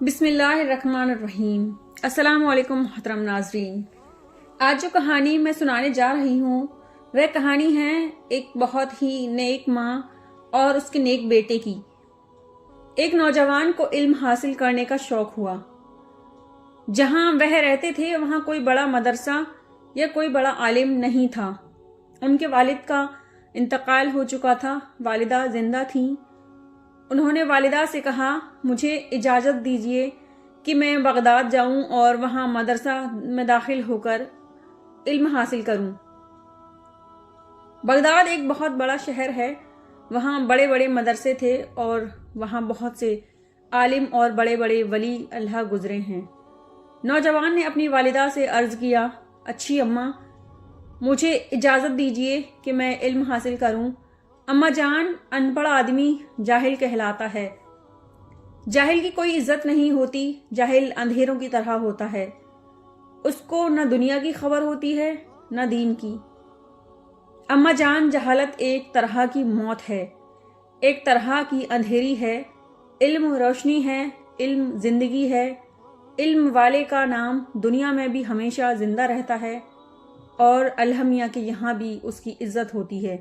بسم اللہ الرحمن الرحیم۔ السلام علیکم محترم ناظرین، آج جو کہانی میں سنانے جا رہی ہوں وہ کہانی ہے ایک بہت ہی نیک ماں اور اس کے نیک بیٹے کی۔ ایک نوجوان کو علم حاصل کرنے کا شوق ہوا۔ جہاں وہ رہتے تھے وہاں کوئی بڑا مدرسہ یا کوئی بڑا عالم نہیں تھا۔ ان کے والد کا انتقال ہو چکا تھا، والدہ زندہ تھیں۔ انہوں نے والدہ سے کہا، مجھے اجازت دیجیے کہ میں بغداد جاؤں اور وہاں مدرسہ میں داخل ہو کر علم حاصل کروں۔ بغداد ایک بہت بڑا شہر ہے، وہاں بڑے بڑے مدرسے تھے اور وہاں بہت سے عالم اور بڑے بڑے ولی اللہ گزرے ہیں۔ نوجوان نے اپنی والدہ سے عرض کیا، اچھی اماں، مجھے اجازت دیجیے کہ میں علم حاصل کروں۔ اماں جان، ان پڑھ آدمی جاہل کہلاتا ہے۔ جاہل کی کوئی عزت نہیں ہوتی، جاہل اندھیروں کی طرح ہوتا ہے۔ اس کو نہ دنیا کی خبر ہوتی ہے نہ دین کی۔ اماں جان، جہالت ایک طرح کی موت ہے، ایک طرح کی اندھیری ہے۔ علم روشنی ہے، علم زندگی ہے۔ علم والے کا نام دنیا میں بھی ہمیشہ زندہ رہتا ہے اور اللہ میاں کے یہاں بھی اس کی عزت ہوتی ہے۔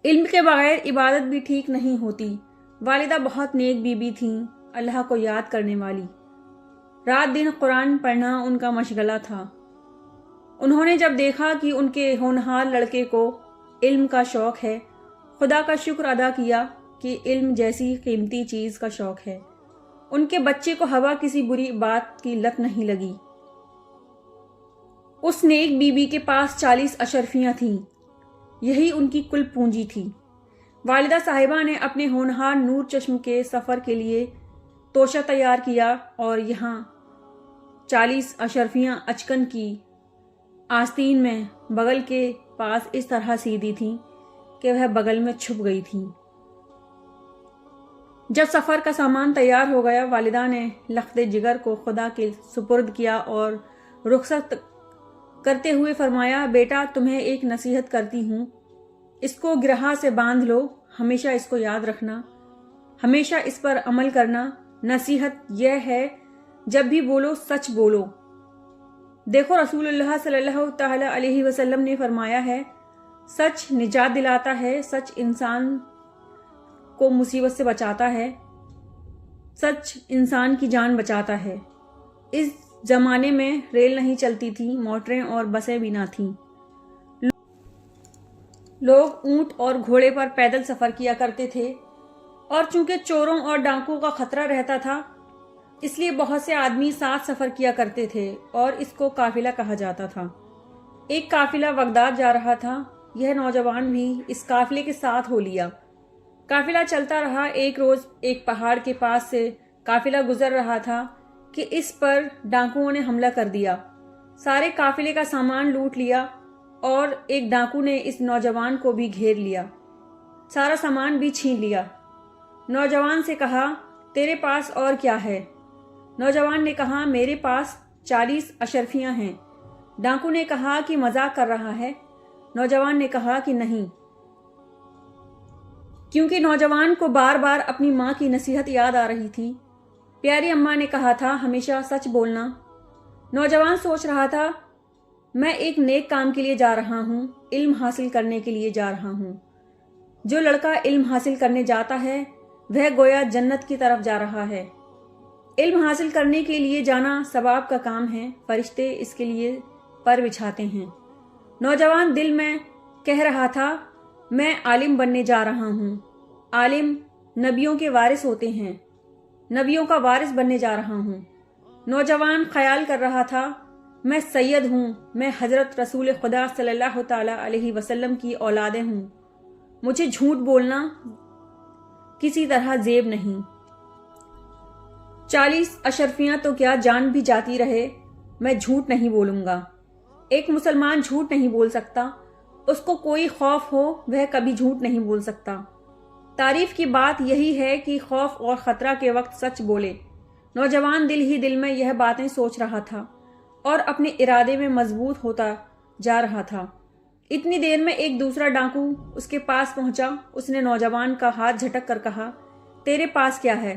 علم کے بغیر عبادت بھی ٹھیک نہیں ہوتی۔ والدہ بہت نیک بیوی تھیں، اللہ کو یاد کرنے والی۔ رات دن قرآن پڑھنا ان کا مشغلہ تھا۔ انہوں نے جب دیکھا کہ ان کے ہونہار لڑکے کو علم کا شوق ہے، خدا کا شکر ادا کیا کہ علم جیسی قیمتی چیز کا شوق ہے۔ ان کے بچے کو ہوا کسی بری بات کی لت نہیں لگی۔ اس نیک بیوی کے پاس 40 اشرفیاں تھیں، یہی ان کی کل پونجی تھی۔ والدہ صاحبہ نے اپنے ہونہار نور چشم کے سفر کے لیے توشہ تیار کیا اور یہاں 40 اشرفیاں اچکن کی آستین میں بغل کے پاس اس طرح سیدھی تھیں کہ وہ بغل میں چھپ گئی تھیں۔ جب سفر کا سامان تیار ہو گیا، والدہ نے لخت جگر کو خدا کے سپرد کیا اور رخصت کرتے ہوئے فرمایا، بیٹا تمہیں ایک نصیحت کرتی ہوں، اس کو گرہا سے باندھ لو، ہمیشہ اس کو یاد رکھنا، ہمیشہ اس پر عمل کرنا۔ نصیحت یہ ہے، جب بھی بولو سچ بولو۔ دیکھو رسول اللہ صلی اللہ تعالی علیہ وسلم نے فرمایا ہے، سچ نجات دلاتا ہے، سچ انسان کو مصیبت سے بچاتا ہے، سچ انسان کی جان بچاتا ہے۔ اس زمانے میں ریل نہیں چلتی تھی، موٹریں اور بسیں بھی نہ تھیں۔ لوگ اونٹ اور گھوڑے پر پیدل سفر کیا کرتے تھے، اور چونکہ چوروں اور ڈاکوؤں کا خطرہ رہتا تھا اس لیے بہت سے آدمی ساتھ سفر کیا کرتے تھے اور اس کو قافلہ کہا جاتا تھا۔ ایک قافلہ بغداد جا رہا تھا، یہ نوجوان بھی اس قافلے کے ساتھ ہو لیا۔ قافلہ چلتا رہا۔ ایک روز ایک پہاڑ کے پاس سے قافلہ گزر رہا تھا کہ اس پر ڈاکوؤں نے حملہ کر دیا، سارے قافلے کا سامان لوٹ لیا اور ایک ڈاکو نے اس نوجوان کو بھی گھیر لیا، سارا سامان بھی چھین لیا۔ نوجوان سے کہا، تیرے پاس اور کیا ہے؟ نوجوان نے کہا، میرے پاس 40 اشرفیاں ہیں۔ ڈاکو نے کہا کہ مذاق کر رہا ہے۔ نوجوان نے کہا کہ نہیں، کیونکہ نوجوان کو بار بار اپنی ماں کی نصیحت یاد آ رہی تھی۔ پیاری اماں نے کہا تھا ہمیشہ سچ بولنا۔ نوجوان سوچ رہا تھا، میں ایک نیک کام کے لیے جا رہا ہوں، علم حاصل کرنے کے لیے جا رہا ہوں۔ جو لڑکا علم حاصل کرنے جاتا ہے وہ گویا جنت کی طرف جا رہا ہے۔ علم حاصل کرنے کے لیے جانا ثواب کا کام ہے، فرشتے اس کے لیے پر بچھاتے ہیں۔ نوجوان دل میں کہہ رہا تھا، میں عالم بننے جا رہا ہوں۔ عالم نبیوں کے وارث ہوتے ہیں، نبیوں کا وارث بننے جا رہا ہوں۔ نوجوان خیال کر رہا تھا، میں سید ہوں، میں حضرت رسول خدا صلی اللہ تعالی علیہ وسلم کی اولادیں ہوں، مجھے جھوٹ بولنا کسی طرح زیب نہیں۔ 40 اشرفیاں تو کیا جان بھی جاتی رہے، میں جھوٹ نہیں بولوں گا۔ ایک مسلمان جھوٹ نہیں بول سکتا، اس کو کوئی خوف ہو وہ کبھی جھوٹ نہیں بول سکتا۔ تعریف کی بات یہی ہے کہ خوف اور خطرہ کے وقت سچ بولے۔ نوجوان دل ہی دل میں یہ باتیں سوچ رہا تھا اور اپنے ارادے میں مضبوط ہوتا جا رہا تھا۔ اتنی دیر میں ایک دوسرا ڈاکو اس کے پاس پہنچا۔ اس نے نوجوان کا ہاتھ جھٹک کر کہا، تیرے پاس کیا ہے؟